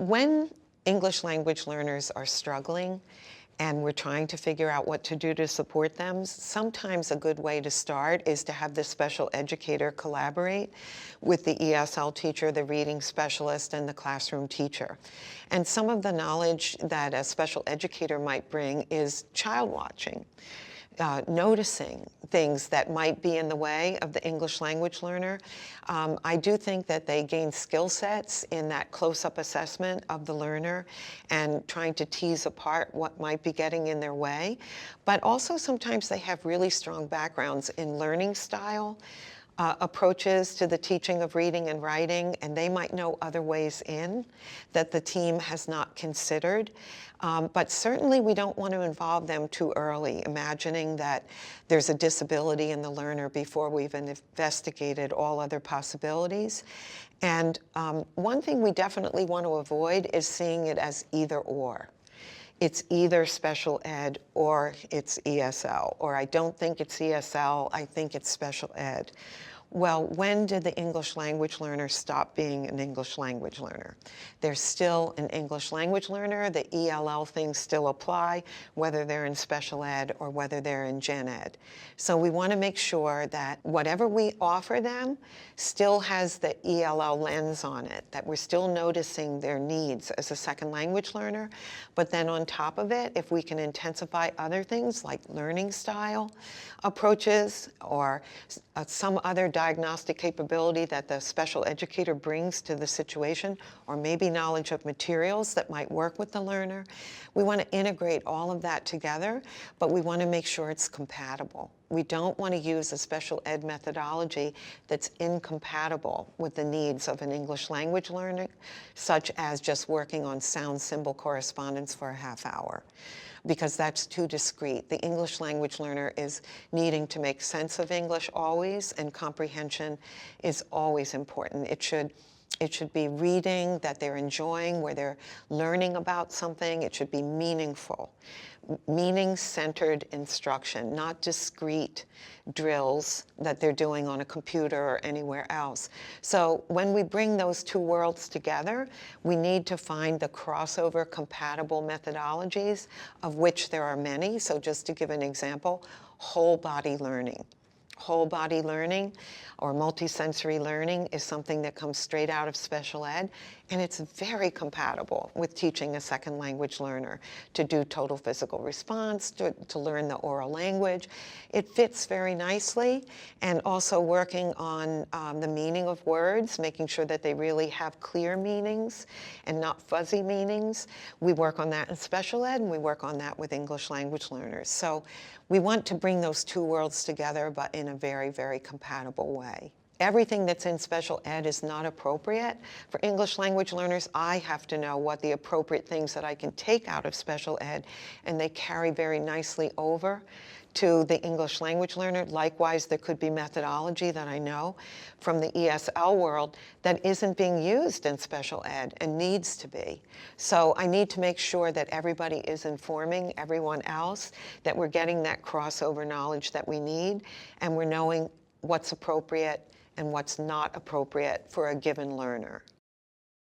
When English language learners are struggling and we're trying to figure out what to do to support them, sometimes a good way to start is to have the special educator collaborate with the ESL teacher, the reading specialist, and the classroom teacher. And some of the knowledge that a special educator might bring is child watching. Noticing things that might be in the way of the English language learner. I do think that they gain skill sets in that close-up assessment of the learner and trying to tease apart what might be getting in their way. But also sometimes they have really strong backgrounds in learning style, approaches to the teaching of reading and writing, and they might know other ways in that the team has not considered. But certainly we don't want to involve them too early, imagining that there's a disability in the learner before we've investigated all other possibilities. And one thing we definitely want to avoid is seeing it as either or. It's either special ed or it's ESL, or I don't think it's ESL, I think it's special ed. Well, when did the English language learner stop being an English language learner? They're still an English language learner. The ELL things still apply, whether they're in special ed or whether they're in gen ed. So we want to make sure that whatever we offer them still has the ELL lens on it, that we're still noticing their needs as a second language learner. But then on top of it, if we can intensify other things like learning style approaches or some other diagnostic capability that the special educator brings to the situation, or maybe knowledge of materials that might work with the learner. We want to integrate all of that together, but we want to make sure it's compatible. We don't want to use a special ed methodology that's incompatible with the needs of an English language learner, such as just working on sound symbol correspondence for a half hour, because that's too discrete. The English language learner is needing to make sense of English always, and comprehension is always important. It should be reading that they're enjoying, where they're learning about something. It should be meaningful, meaning-centered instruction, not discrete drills that they're doing on a computer or anywhere else. So when we bring those two worlds together, we need to find the crossover compatible methodologies, of which there are many. So just to give an example, whole body learning. Whole body learning or multisensory learning is something that comes straight out of special ed, and it's very compatible with teaching a second language learner to do total physical response, to learn the oral language. It fits very nicely, and also working on the meaning of words, making sure that they really have clear meanings and not fuzzy meanings. We work on that in special ed, and we work on that with English language learners. So we want to bring those two worlds together, but in a very, very compatible way. Everything that's in special ed is not appropriate for English language learners. I have to know what the appropriate things that I can take out of special ed, and they carry very nicely over to the English language learner. Likewise, there could be methodology that I know from the ESL world that isn't being used in special ed and needs to be. So I need to make sure that everybody is informing everyone else, that we're getting that crossover knowledge that we need, and we're knowing what's appropriate and what's not appropriate for a given learner.